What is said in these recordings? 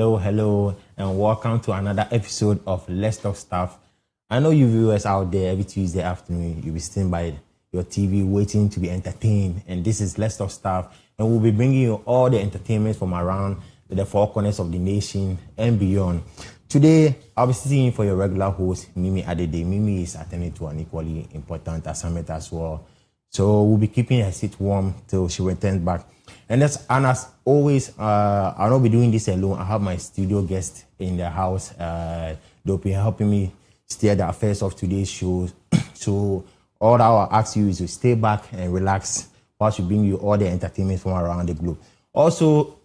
Hello, and welcome to another episode of Let's Talk Stuff. I know you viewers out there every Tuesday afternoon, you'll be sitting by your TV waiting to be entertained, and this is Let's Talk Stuff, and we'll be bringing you all the entertainment from around the four corners of the nation and beyond. Today, I'll be sitting in for your regular host, Mimi Adede. Mimi is attending to an equally important assignment as well, so we'll be keeping her seat warm till she returns back. And as always, I'll not be doing this alone. I have my studio guest in the house. They'll be helping me steer the affairs of today's show. So all that I'll ask you is to stay back and relax whilst we bring you all the entertainment from around the globe. Also,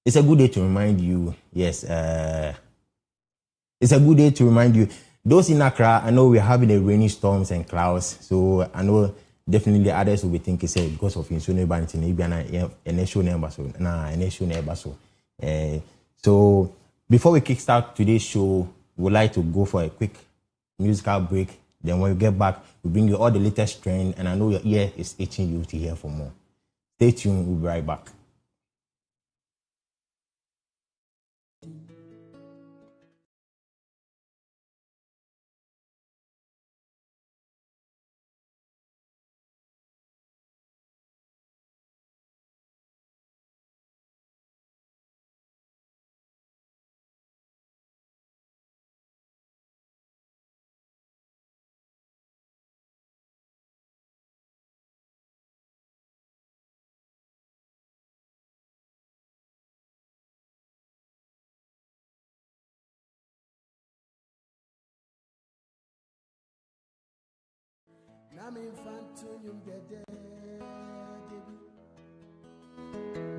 it's a good day to remind you, it's a good day to remind you, those in Accra, I know we're having a rainy storms and clouds, so I know definitely others will be thinking, say, because of insurance banking, maybe a nation number, so before we kickstart today's show, we'd like to go for a quick musical break. Then when we get back, we bring you all the latest trend, and I know your ear is itching you to hear for more. Stay tuned, we'll be right back.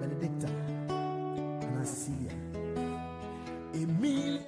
Benedicta and Cecilia. Emilia.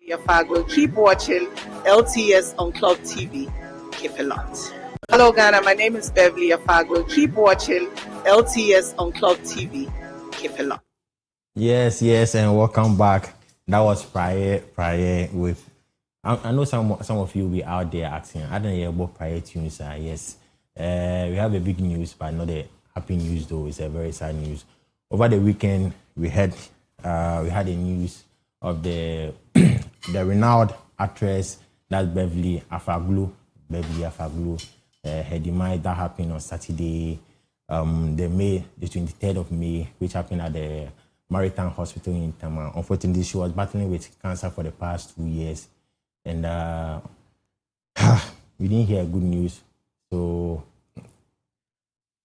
Yafago. Keep watching LTS on Club TV. Keep a lot. Hello, Ghana. My name is Beverly Yafago. Keep watching LTS on Club TV. Keep a lot. Yes, and welcome back. That was prior with I know some of you will be out there asking, I don't hear about prior tunes. Yes, we have a big news, but not a happy news though. It's a very sad news. Over the weekend, we had a news of the the renowned actress that's Beverly Afaglu. Her demise that happened on Saturday, the 23rd of May, which happened at the Maritime Hospital in Tama. Unfortunately, she was battling with cancer for the past 2 years, and we didn't hear good news. So,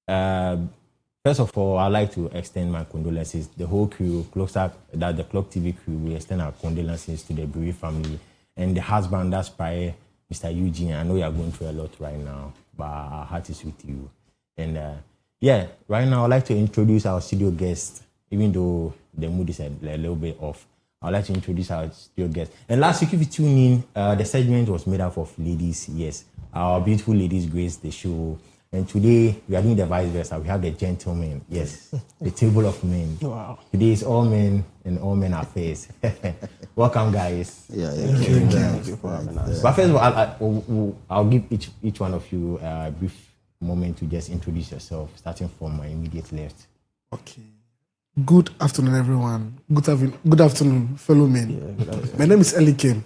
first of all, I'd like to extend my condolences. The whole crew, the Clock TV crew, we extend our condolences to the bereaved family and the husband. That's Praye, Mr. Eugene. I know you are going through a lot right now, but our heart is with you. And right now I'd like to introduce our studio guest. Even though the mood is a little bit off, I'd like to introduce our studio guest. And last week, if you tune in, the segment was made up of ladies. Yes, our beautiful ladies graced the show. And today, we are doing the vice versa. We have the gentlemen. Yes, the table of men. Wow. Today is all men and all men are face. Welcome, guys. Thank you for having us. But first of all, I'll give each one of you a brief moment to just introduce yourself, starting from my immediate left. Okay. Good afternoon, everyone. Good afternoon, fellow men. Yeah, good afternoon. My name is Eli Kim.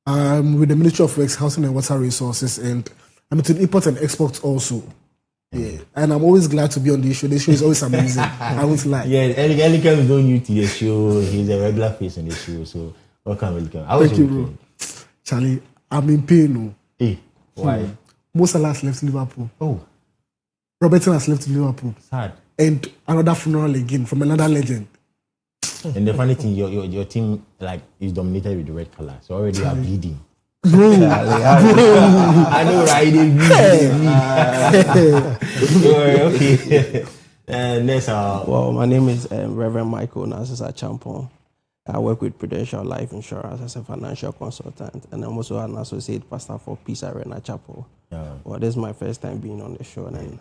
I'm with the Ministry of Works, Housing and Water Resources, and I'm into import and export also. Yeah, and I'm always glad to be on this show. This show is always amazing. I won't lie. Yeah, Eli Kim is not new to the show. He's a regular face on the show. So welcome, Eli Kim. Thank you, bro. Charlie, I'm in pain. Hey, why? Mo Salah has left Liverpool. Oh, Robertson has left Liverpool. sad. And another funeral again from another legend. And the funny thing, your team is dominated with the red color. So already you are bleeding. Bro, I know, right? They bleed. Okay. Next, Well, my name is Reverend Michael Nasisa Champon. I work with Prudential Life Insurance as a financial consultant, and I'm also an associate pastor for Peace Arena Chapel. Yeah. Well, this is my first time being on the show, and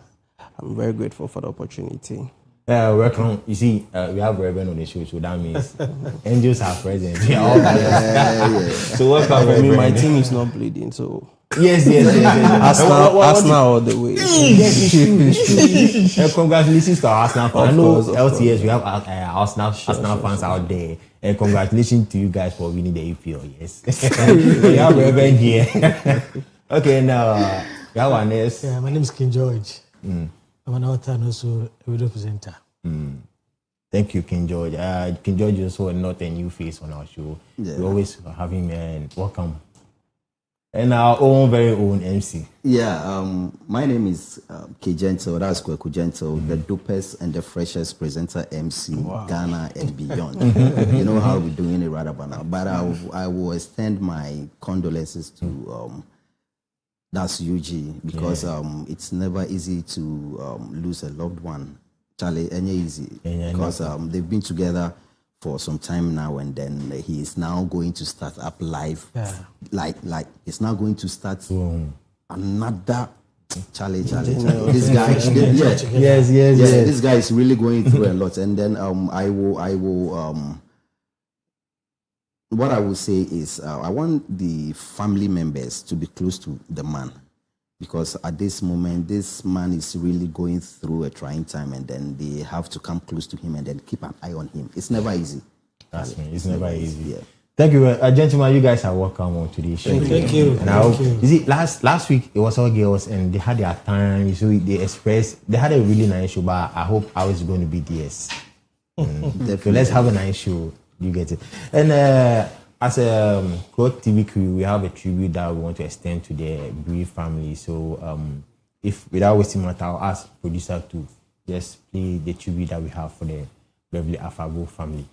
I'm very grateful for the opportunity. welcome. You see, we have Reverend on the show, so that means angels are present. We are all present. So welcome, I mean, Reverend. my team is not bleeding, so Yes. Arsenal all the way. Yes, it's true. Congratulations to our Arsenal fans. I know course, of LTS, we have Arsenal fans out there. And congratulations to you guys for winning the EPL. Yes. We have Reverend here. Okay, now we have our next. Yeah, my name is King George. I'm an author and also a radio presenter. Thank you, King George. King George is also not a new face on our show. Yeah. We always have him and welcome. And our very own MC. Yeah, my name is K Gentle, that's Kweku Gentle, the dopest and the freshest presenter MC, Ghana and beyond. You know how we're doing it right about now. But I will extend my condolences to that's UG because it's never easy to lose a loved one. Charlie, any easy because they've been together for some time now, and then he is now going to start up live. Yeah. Like it's now going to start another Charlie. This guy, Yes. this guy is really going through a lot. And then I will what I will say is I want the family members to be close to the man. Because at this moment, this man is really going through a trying time, and then they have to come close to him and then keep an eye on him. It's never easy. That's me. It's never easy. Yeah. Thank you, gentlemen. You guys are welcome on today's show. Thank you. And I hope, you see, last week it was all girls, and they had their time. So they had a really nice show. But I hope I was going to be DS. So let's have a nice show. You get it. And as a Clock TV crew, we have a tribute that we want to extend to the bereaved family. So, if without wasting my time, I'll ask producer to just play the tribute that we have for the Beverly Afago family.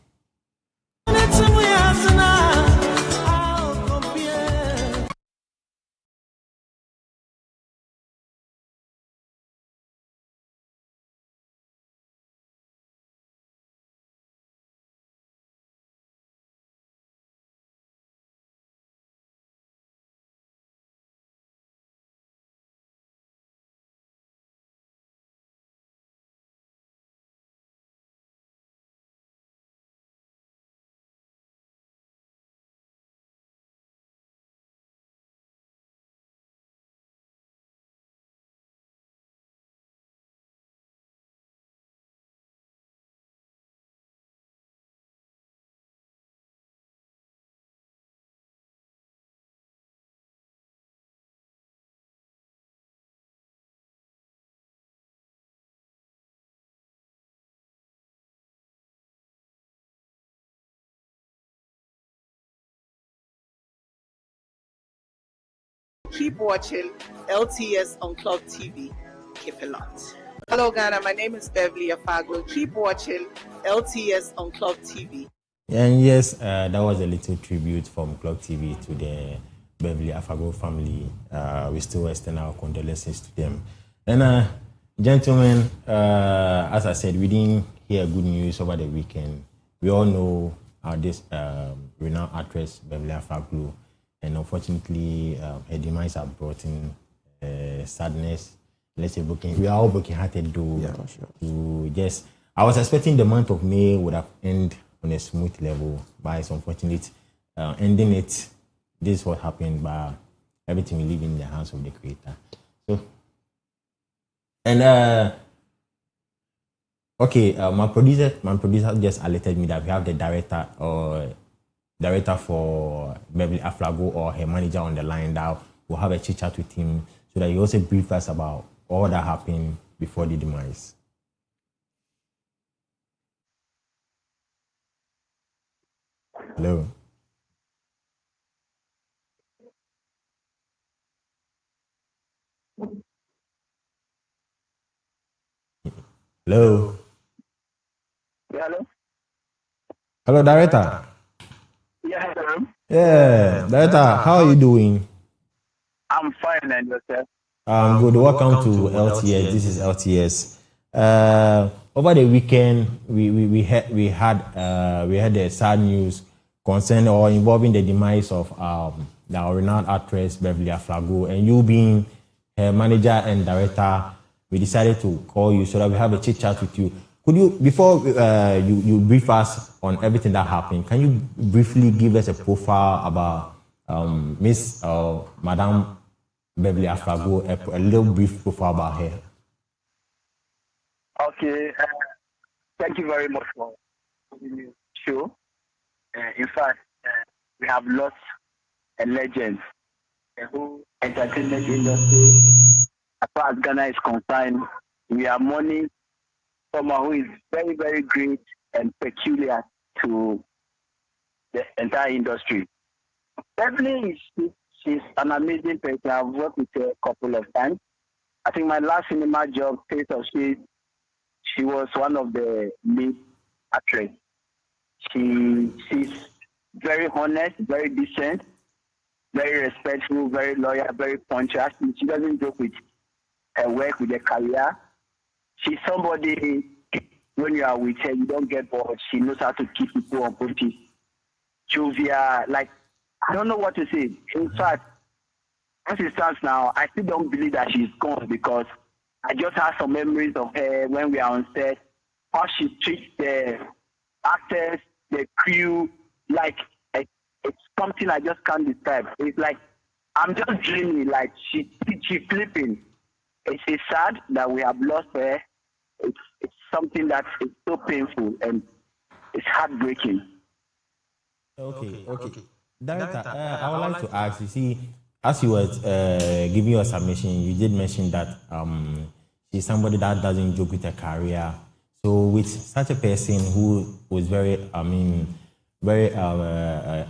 Keep watching LTS on Clock TV. Keep a lot. Hello, Ghana. My name is Beverly Afaglo. Keep watching LTS on Clock TV. And yes, that was a little tribute from Clock TV to the Beverly Afaglo family. We still extend our condolences to them. And gentlemen, as I said, we didn't hear good news over the weekend. We all know this renowned actress Beverly Afaglo, and unfortunately, her demise has brought in sadness. Let's say we are all broken-hearted though. Yeah, sure. To just, I was expecting the month of May would have ended on a smooth level, but it's unfortunate. Ending it, this is what happened, but everything will live in the hands of the Creator. So, and okay, my producer just alerted me that we have the director for Beverly Afaglo or her manager on the line now. We'll have a chit chat with him so that he also brief us about all that happened before the demise. Hello. Hello. Hello? Hello, director. Yeah, hello. Yeah, director, how are you doing? I'm fine, and yourself? Good. Welcome to LTS. This is LTS. Over the weekend, we had the sad news concerning or involving the demise of the renowned actress Beverly Afaglo, and you being her manager and director, we decided to call you so that we have a chit chat with you. Could you, before you brief us on everything that happened, can you briefly give us a profile about Miss Madame Beverly Afaglo, a little brief profile about her? Okay. Thank you very much for the show. In fact, we have lost a legend. The whole entertainment industry, as far as Ghana is concerned, we are mourning someone who is very, very great and peculiar to the entire industry. Beverly, she's an amazing person. I've worked with her a couple of times. I think my last cinema job, Taste of Shade, she was one of the lead actresses. She's very honest, very decent, very respectful, very loyal, very punctual. She doesn't joke with her work, with her career. She's somebody, when you are with her, you don't get bored. She knows how to keep people on focus. Jovial, like, I don't know what to say. In fact, as it stands now, I still don't believe that she's gone because I just have some memories of her when we are on set, how she treats the actors, the crew, like it's something I just can't describe. It's like I'm just dreaming, like she's flipping. It's sad that we have lost her. It's something that is so painful and it's heartbreaking. Okay. Director, I would like to ask, you see, as you were giving your submission, you did mention that she's somebody that doesn't joke with her career. So with such a person who was very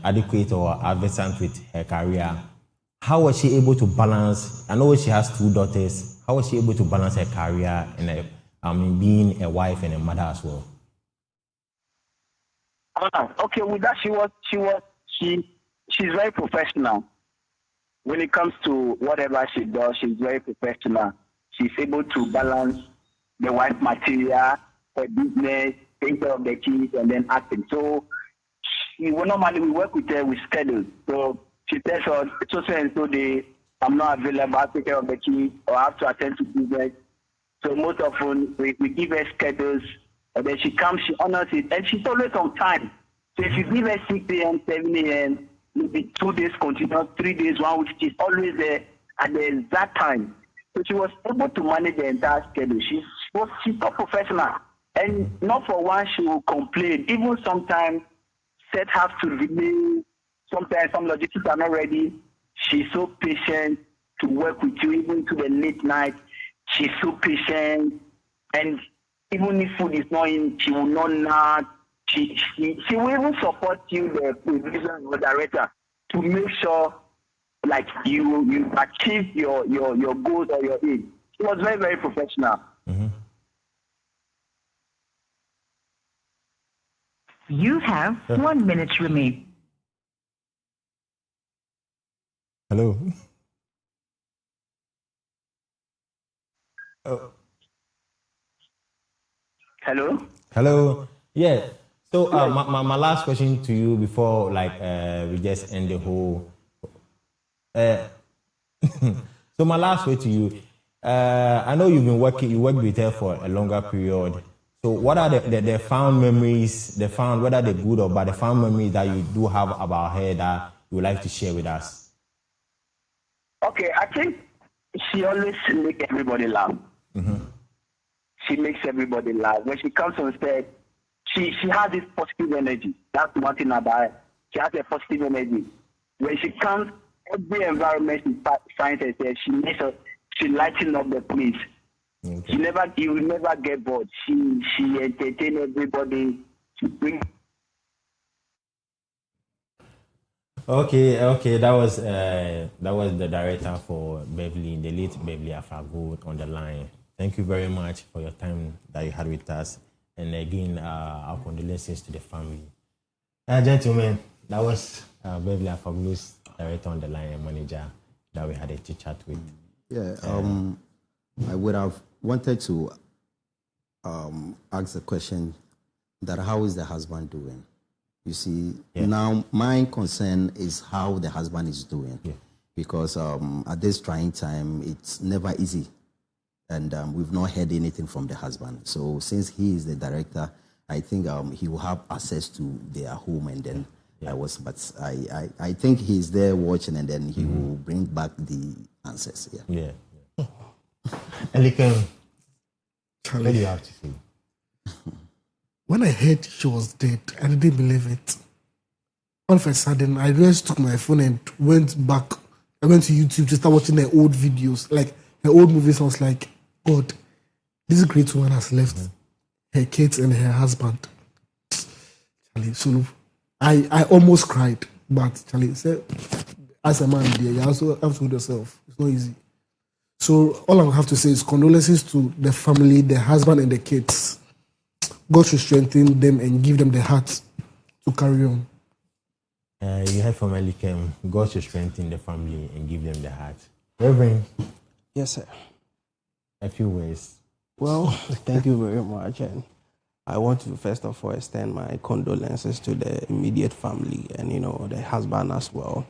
adequate or adversant with her career, how was she able to balance? I know she has 2 daughters. How was she able to balance her career and being a wife and a mother as well? Okay, with that, she's very professional. When it comes to whatever she does, she's very professional. She's able to balance the wife material, her business, take care of the kids, and then acting. So normally we work with her with schedules. So she tells us, so and so day, I'm not available, I'll take care of the kids, or I have to attend to business. So most often we give her schedules, and then she comes, she honors it, and she's always on time. So if you give her 6 a.m., 7 a.m., maybe 2 days continuous, 3 days, 1 week, she's always there at the exact time. So she was able to manage the entire schedule. She's so professional. And not for once she will complain. Even sometimes set have to delay. Sometimes some logistics are not ready. She's so patient to work with you even to the late night. She's so patient. And even if food is not in, she will not nag. She will even support you, the producer or director, to make sure like you achieve your goals or your aim. She was very, very professional. You have 1 minute remaining. Hello. Oh. Hello? Hello. Yeah. So my last question to you before we just end the whole. So my last question to you. I know you worked with her for a longer period. So what are the fond memories, whether they're good or bad, the fond memories that you do have about her that you would like to share with us? Okay, I think she always makes everybody laugh. She makes everybody laugh. When she comes on stage, she has this positive energy. That's one thing about her. She has a positive energy. When she comes, every environment she finds herself, she lighten up the place. Okay. You will never get bored. She entertains everybody. She brings. Okay. That was the director for Beverly, the late Beverly Afago on the line. Thank you very much for your time that you had with us, and again, our condolences to the family. Gentlemen, that was Beverly Afago's director on the line and manager that we had a chit chat with. Yeah. I would have wanted to ask the question that how is the husband doing? You see, now my concern is how the husband is doing, because at this trying time, it's never easy, and we've not heard anything from the husband. So since he is the director, I think he will have access to their home, and then I think he's there watching, and then he will bring back the answers. Yeah. Elikem, what do you have to say? When I heard she was dead, I didn't believe it. All of a sudden, I just took my phone and went back. I went to YouTube to start watching her old videos, like her old movies. I was like, God, this great woman has left her kids and her husband. Charlie, so I almost cried, but Charlie said, as a man, you also have to hold yourself. It's not easy. So all I have to say is condolences to the family, the husband and the kids. God should strengthen them and give them the heart to carry on. You heard from Elikem, God should strengthen the family and give them the heart. Reverend? Yes, sir. A few words. Well, thank you very much. And I want to first of all extend my condolences to the immediate family and, the husband as well.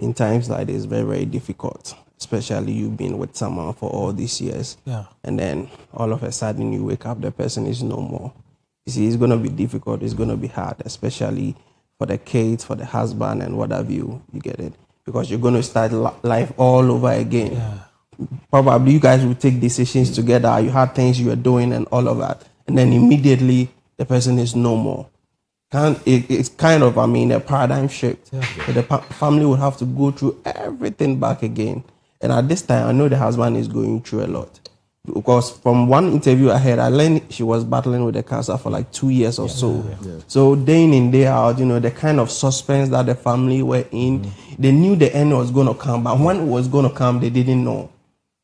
In times like this, very, very difficult, especially you being with someone for all these years. Yeah. And then all of a sudden you wake up, the person is no more. You see, it's going to be difficult. It's going to be hard, especially for the kids, for the husband, and what have you. You get it? Because you're going to start life all over again. Yeah. Probably you guys will take decisions together. You had things you were doing and all of that. And then immediately the person is no more. It's kind of, a paradigm shift. Yeah. So the family will have to go through everything back again. And at this time, I know the husband is going through a lot. Because from one interview I had, I learned she was battling with the cancer for like 2 years or so. Yeah. So day in and day out, the kind of suspense that the family were in, they knew the end was going to come. But when it was going to come, they didn't know.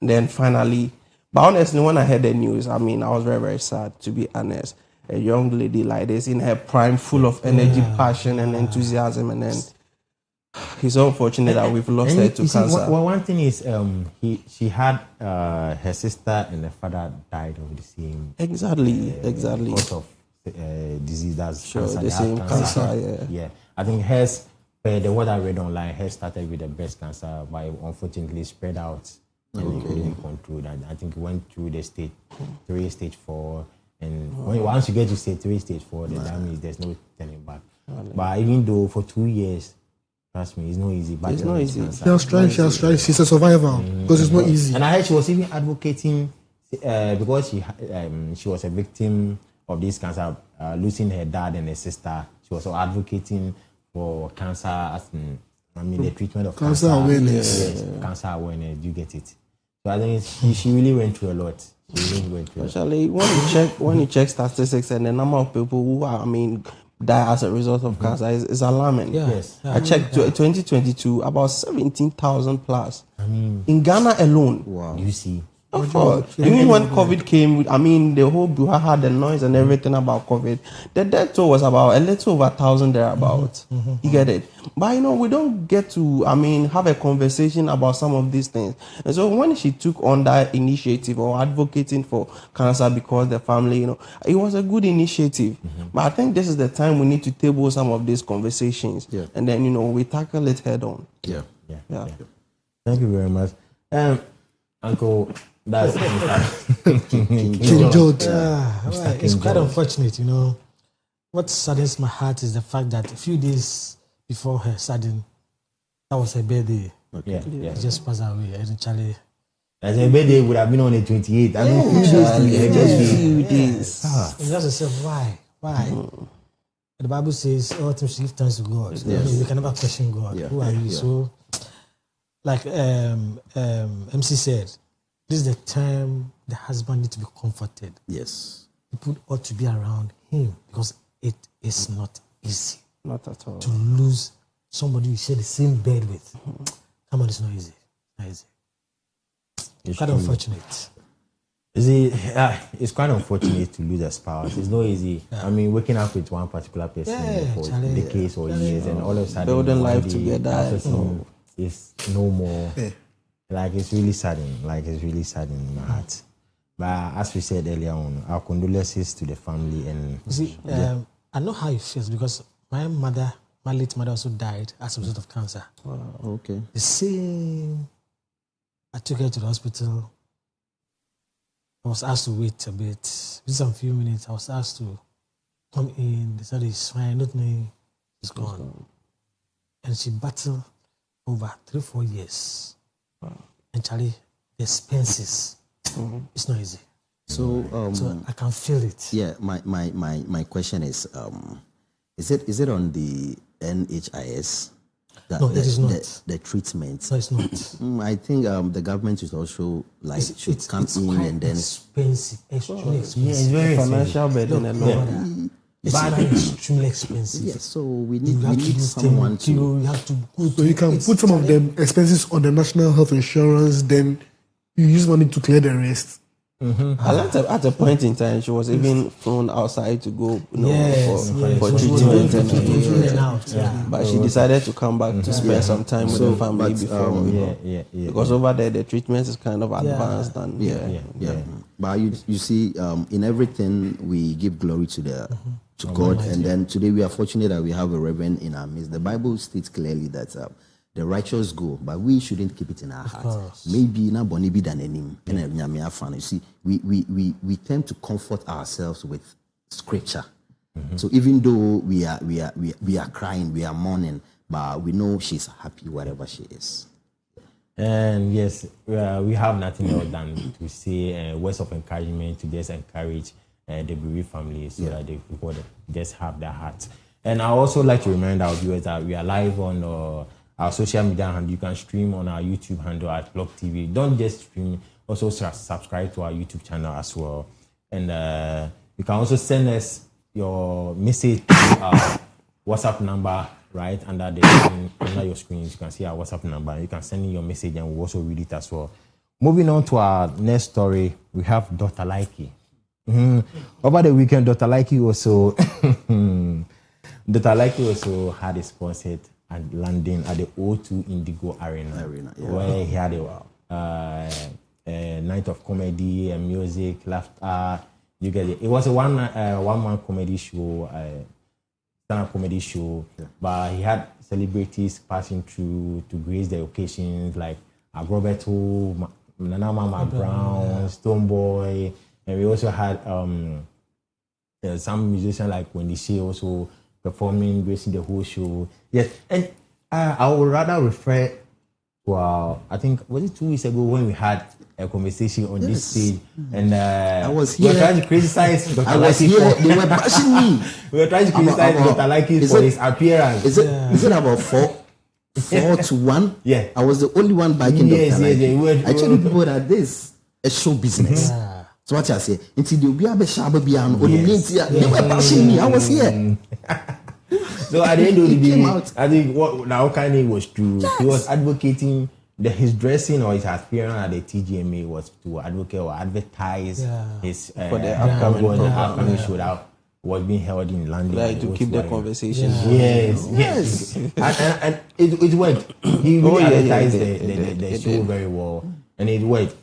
And then finally, but honestly, when I heard the news, I was very, very sad, to be honest. A young lady like this in her prime, full of energy, passion, and enthusiasm, and then it's so unfortunate that we've lost her to cancer. One thing is, she had her sister and her father died of the same. Exactly. Because of disease that's cancer. The same cancer. Yeah. I think hers, what I read online, hers started with the breast cancer, but unfortunately spread out and couldn't control that. I think it went through the stage 3, stage 4. And once you get to stage 3, stage 4, then that means there's no turning back. But even though for 2 years, trust me, it's not easy. But it's not easy. She has tried. She's a survivor because it's not easy. And I heard she was even advocating because she was a victim of this cancer, losing her dad and her sister. She was advocating for cancer, the treatment of cancer awareness. Cancer awareness. You get it. So I think she really went through a lot. Especially when you check statistics and the number of people who are, die as a result of cancer is alarming. Yeah. Yes. I checked 2022, about 17,000 plus. In Ghana alone. Wow. You see. Of course. Even when COVID came, I mean, the whole Buha had the noise and everything about COVID. The death toll was about a little over 1,000 thereabouts. You get it? But, you know, we don't get to, I mean, have a conversation about some of these things. And so when she took on that initiative or advocating for cancer because the family, you know, it was a good initiative. But I think this is the time we need to table some of these conversations. Yeah. And then, you know, we tackle it head on. Yeah. Yeah. Thank you very much. Uncle, that's King George. Well, it's quite unfortunate, you know. What saddens my heart is the fact that a few days before her sudden, that was her birthday. Yeah. She just passed away. And Charlie, As a birthday would have been on the 28th. I mean, Few days. and you ask yourself, why? The Bible says all things should give thanks to God. I mean, we can never question God. Yeah. Who are you? Yeah. So, like MC said, this is the time the husband needs to be comforted. Yes. People ought to be around him because it is not easy Not at all. to lose somebody you share the same bed with. Come on, it's not easy. Not easy. It's Quite true. unfortunate. It's quite unfortunate to lose a spouse. It's not easy. I mean, waking up with one particular person Yeah, for Charlie. decades or years, and all of a sudden, Building one life day, together. that person is no more. Like, it's really saddening. Like, it's really saddening in my heart. But as we said earlier on, our condolences to the family. And You see, I know how it feels because my late mother also died as a result of cancer. Okay. The same. I took her to the hospital. I was asked to wait a bit. Just a few minutes. I was asked to come in. They said it's fine. Not knowing it's gone. And she battled over 3-4 years. And Charlie, the expenses, it's not easy. So, So I can feel it. yeah, my question is it on the NHIS? No, it is not. The treatment. No, it's not. I think the government is also like should come it's in quite and then expensive, extremely yeah, it's expensive. very Financial burden alone. Brother, it's quite extremely expensive. yes. So we You need have to do someone to. you have to go So you can put some of the expenses on the national health insurance, then you use money to clear the rest. At a point in time, she was even flown outside to go, you know, Yes, for yes. treatment. In and out. Yeah. But she decided to come back to spend some time with the family before. yeah. Because over there, the treatment is kind of advanced. And Yeah. But you see, in everything we give glory to to God, and then today we are fortunate that we have a reverend in our midst. The Bible states clearly that the righteous go, but we shouldn't keep it in our hearts. Maybe na boni bi than him. You see, we tend to comfort ourselves with scripture. So even though we are crying, we are mourning, but we know she's happy wherever she is. And yes, we have nothing else than to say words of encouragement to just encourage the bereaved family so that they people just have their heart. And I also like to remind our viewers that we are live on our social media handle. You can stream on our YouTube handle at Clock TV. Don't just stream, also subscribe to our YouTube channel as well. And you can also send us your message to our WhatsApp number right under the screen, under your screen. You can see our WhatsApp number. You can send in your message and we'll also read it as well. Moving on to our next story, we have Dr. Likey. Over the weekend, Dr. Likey also had a concert at landing at the O2 Indigo Arena where he had a night of comedy and music, laughter. You get it. It was a one-man comedy show, stand-up comedy show, but he had celebrities passing through to grace the occasions like Roberto, Nana Mama Brown, Stonebwoy, and we also had some musicians like Wendy Shea also performing, gracing the whole show. Yes, and I would rather refer to I think, was it 2 weeks ago when we had a conversation on this stage, and I was we were here. trying to criticize Dr. I was Likey here. for They were bashing me. we were trying to criticize Dr. Likey for his appearance. Is it about 4-1? Yeah. I was the only one backing Yes, Dr. yes, Likey. yeah, I told people that this is show business. So what I say, until the be a sharp beyond, or they were bashing me. I was here. So at the end of the He came day, out. I think what now Kanye was true. He was advocating that his dressing or his appearance at the TGMA was to advocate or advertise his For the upcoming show that was being held in London. Like to keep the conversation. Yes. And it worked. He really advertised the show very well, and it worked.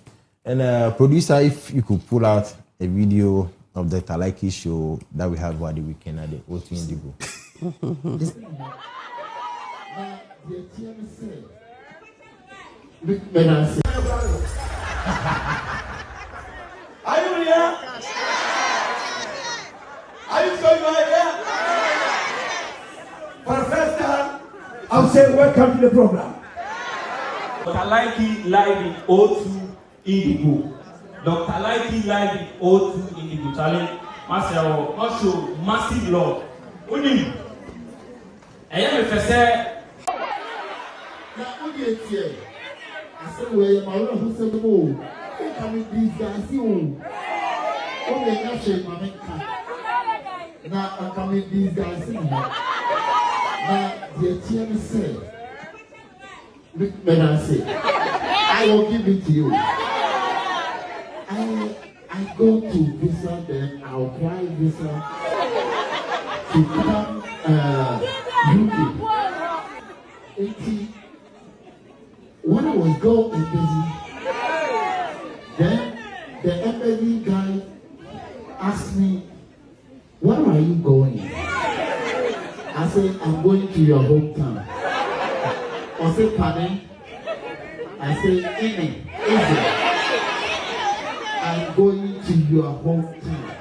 And producer, if you could pull out a video of the Talaiki show that we had over the weekend at the O2 Indigo. Are you here? Are you sure you are here? For the first time, I'll say welcome to the program. Dr. Laiki live in O2 Indigo. Dr. Laiki live in O2 Indigo. Charlie, Marcel, not show massive love. Uni, I am a first. I said, well, my Lord, who said, oh, come with these guys, you. Oh, they're not shame, my man. Now, I'm coming with these guys. Now, the TM said, when I say, I will give it to you. I go to visa, then I'll apply visa to come UK. When I was going embassy, then the embassy guy asked me, where are you going? I said, I'm going to your hometown. I said, pardon? I said, Ine, I'm going to your hometown.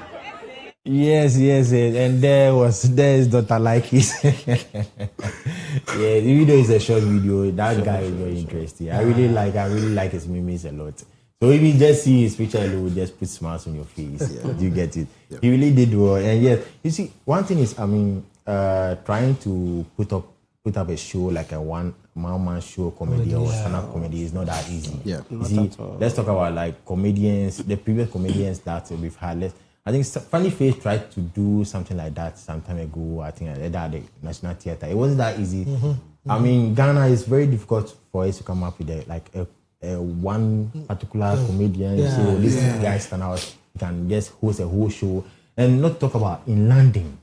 Yes, and there's Dr. Likey's. Yeah, the video is a short video. That guy is very interesting. I really like his memes a lot. So if you just see his picture, it will just put smiles on your face. Yeah. You get it. Yeah. He really did well. And yes, you see, one thing is, trying to put up a show like a one-man show comedy or stand-up comedy is not that easy. Yeah. You see, let's talk about like comedians, the previous comedians that we've had. I think Funny Face tried to do something like that some time ago. I think at the National Theatre. It wasn't that easy. I mean, Ghana is very difficult for us to come up with a one particular comedian. So this guy stand out, can just host a whole show and not talk about in London.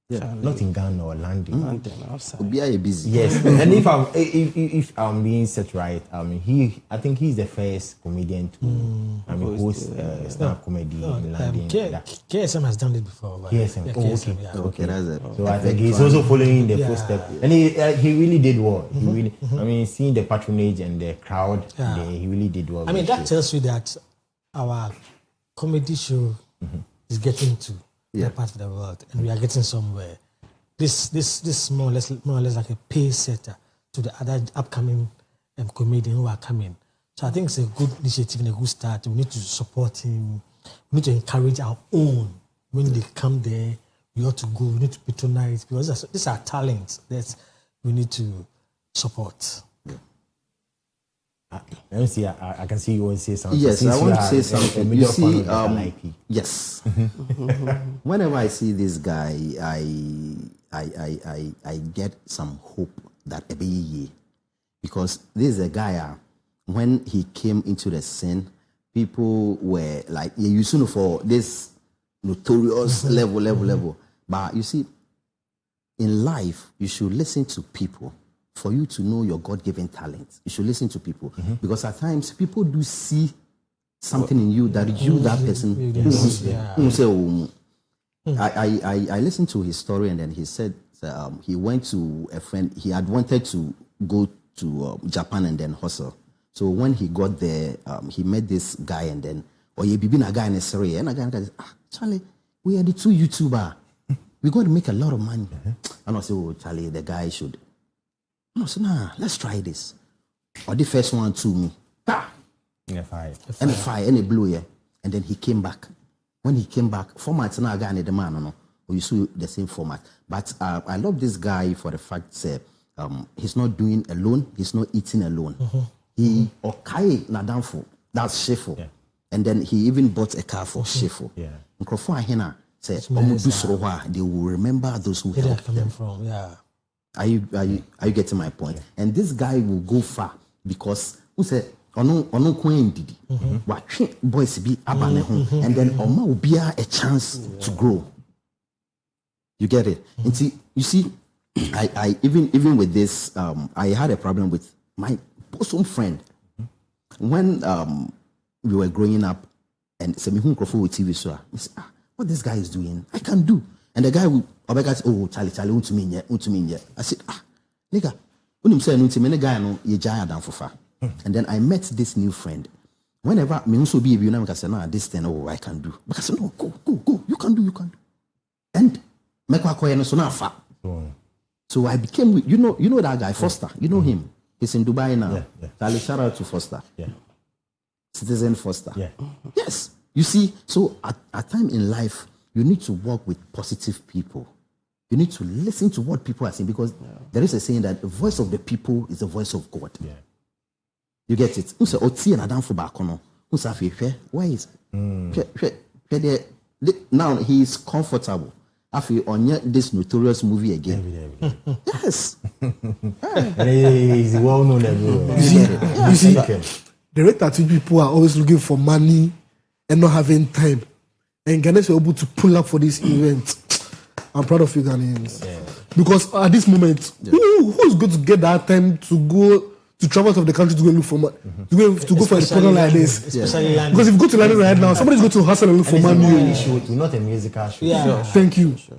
Yeah. Not in Ghana or London. London, outside. Be busy. Yes, and if I'm being set right, I think he's the first comedian to host stand-up comedy in London. KSM has done it before. KSM. Okay, that's it. So I think he's also following the footsteps, and he really did well. He really, I mean, seeing the patronage and the crowd, he really did well. I mean, that tells you that our comedy show is getting to that part of the world, and we are getting somewhere. This more or less like a pace setter to the other upcoming comedians who are coming. So I think it's a good initiative and a good start. We need to support him. We need to encourage our own. When they come there, we ought to go. We need to patronize, because these are talents that we need to support. Let me see. I can see you want to say something. Yes, I want to say something. You see, Likey. Yes. Whenever I see this guy, I get some hope that because this is a guy. When he came into the scene, people were like, you soon for this notorious level. But you see, in life, you should listen to people. For you to know your God-given talent, you should listen to people, because at times people do see something in you that that person I listened to his story, and then he said he went to a friend. He had wanted to go to Japan and then hustle. So when he got there, he met this guy, and then you be a guy in a Syria, and a guy said, Charlie, we are the two YouTubers. We're going to make a lot of money. And I said, oh, Charlie, the guy should. No, so let's try this. Or the first one to me. In a fire. And it blew, And then he came back. When he came back, format now again the man, no. You see the same format. But I love this guy for the fact that he's not doing alone, he's not eating alone. He okay na downfall. That's shameful. And then he even bought a car for Shefo. Yeah. Nkrofo ahena say nice, they will remember those who Where they're helped coming them. from, yeah. Are you getting my point? Yeah. And this guy will go far because who said ono kwen didi. Watch boys be abane ho, and then oma will be a chance to grow. You get it? And you see, I even with this, I had a problem with my bosom friend when we were growing up, and so me who with TV so what this guy is doing, I can do. And the guy will say, oh Charlie, to me. I said, nigga, when you say the guy no ye jaya down for far. And then I met this new friend. Whenever me also be you know, I say, no, this thing, I can do. But I said, no, go, you can do. And so I became, you know that guy, Foster. You know him. He's in Dubai now. Charlie, shout out to Foster. Yeah. Citizen Foster. Yeah. Yes. You see, so at time in life, you need to work with positive people. You need to listen to what people are saying because there is a saying that the voice of the people is the voice of God. Yeah. You get it? Why is now he is comfortable. After on this notorious movie again. Yes. He's well known everywhere. You see, the rate at which people are always looking for money and not having time. And Ghanaians were able to pull up for this event. I'm proud of you, Ghanaians. Yeah. Because at this moment, who's going to get that time to go to travel out of the country to go look for money? To go for a program like this? Especially because if you go to London right now, somebody's going to hustle and look for money. Show too, not a musical show. Yeah. Thank you. Sure.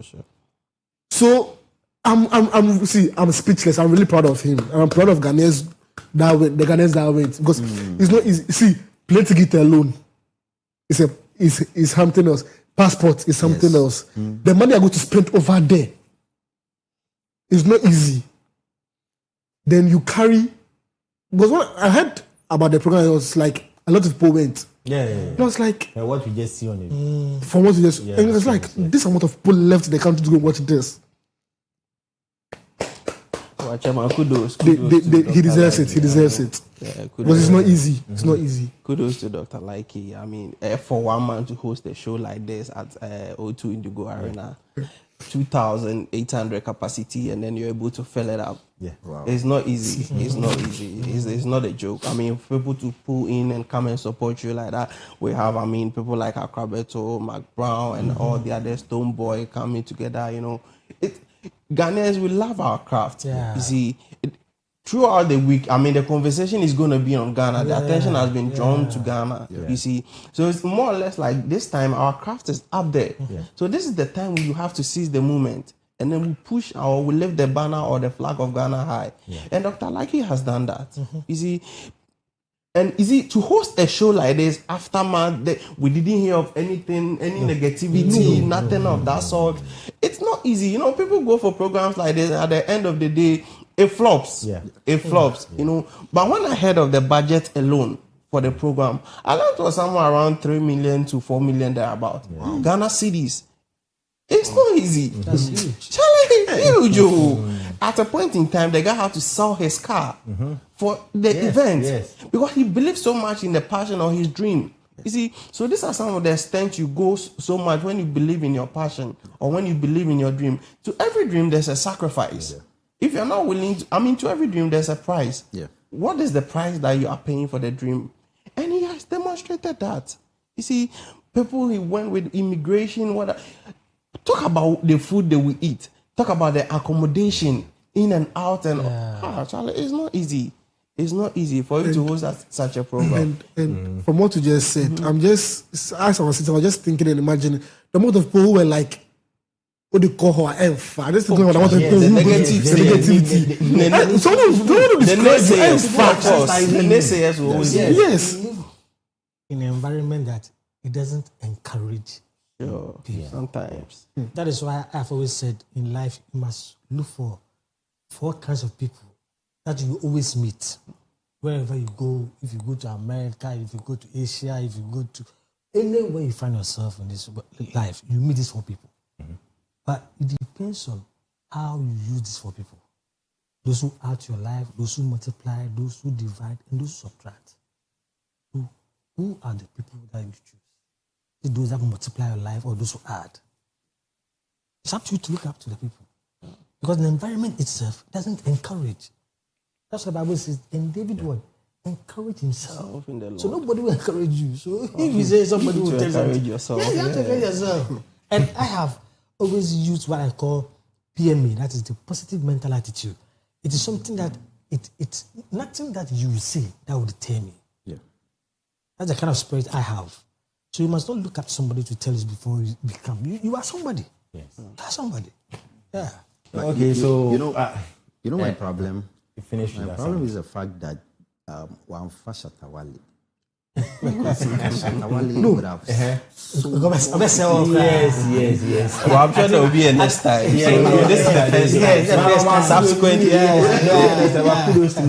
So I'm speechless. I'm really proud of him. And I'm proud of Ghanaians that went, the Ghanaians that went. Because it's not easy. See, plane ticket alone is something else. Passport is something else. The money I go to spend over there is not easy. Then you carry, because when I heard about the program, it was like a lot of people went. Yeah. It was like what we just see on it. From what we just, and it was like this amount of people left the country to go watch this. Kudos he deserves it. He deserves it. Yeah, because it's not easy. It's not easy. Kudos to Dr. Likey. I mean, for one man to host a show like this at O2 Indigo Arena, 2,800 capacity, and then you're able to fill it up. Yeah, wow. It's not easy. It's not easy. It's not a joke. I mean, for people to pull in and come and support you like that, we have, I mean, people like Akrabeto, Mark Brown, and all the other Stone Boy coming together. You know, Ghanaians, we love our craft. Yeah. You see, throughout the week, I mean, the conversation is going to be on Ghana. The attention has been drawn to Ghana. Yeah. You see, so it's more or less like this time our craft is up there. Yeah. So this is the time when you have to seize the moment, and then we push or we lift the banner or the flag of Ghana high. Yeah. And Dr. Likey has done that. You see. And is it to host a show like this aftermath? We didn't hear of anything, any negativity, nothing of that sort. It's not easy. You know, people go for programs like this, and at the end of the day, it flops. Yeah. It flops, you know. But when I heard of the budget alone for the program, I learned it was somewhere around 3 million to 4 million thereabout. Wow. Ghana cedis. It's not easy. That's huge. Charlie, huge. At a point in time, the guy had to sell his car for the event because he believed so much in the passion of his dream. You see, so these are some of the extent you go so much when you believe in your passion or when you believe in your dream. To every dream, there's a sacrifice. Yeah. If you're not willing to, I mean, to every dream, there's a price. Yeah. What is the price that you are paying for the dream? And he has demonstrated that. You see, people he went with immigration, talk about the food that we eat. Talk about the accommodation in and out and Charlie, it's not easy. It's not easy for you to host such a program. And from what you just said, I was just thinking and imagining the amount of people who were like, what do you call her? I just think about the negativity. The naysayers will always yes. In an environment that it doesn't encourage. Sure. Sometimes. That is why I've always said in life you must look for four kinds of people that you always meet. Wherever you go, if you go to America, if you go to Asia, if you go to anywhere you find yourself in this life, you meet these four people. But it depends on how you use these four people. Those who add to your life, those who multiply, those who divide, and those who subtract. So who are the people that you choose? Is it those that multiply your life or those who add? It's up to you to look up to the people. Because the environment itself doesn't encourage. That's what the Bible says. And David what? Encourage himself. So nobody will encourage you. So if you say somebody will tell encourage yourself. Yeah, you have to encourage yourself. And I have always used what I call PMA, that is the positive mental attitude. It is something that it's nothing that you say that will deter me. Yeah. That's the kind of spirit I have. So you must not look at somebody to tell you before you become. You are somebody. Yes. You are somebody. Yeah. Okay, so you know my problem. You finished My with that. problem is the fact that one Fashatawali. Shatawali would have Yes. Well, I'm sure there will be a next time. So, this is the first time. Subsequent. Kudos to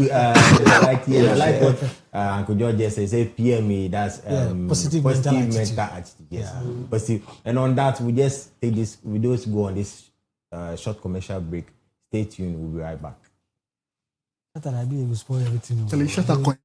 like what Uncle George just said. Say PMA. That's positive mental attitude. Yes. Positive. And on that, we just take this. We just go on this short commercial break. Stay tuned. We'll be right back. I thought I'd be able to spoil everything. Shut up.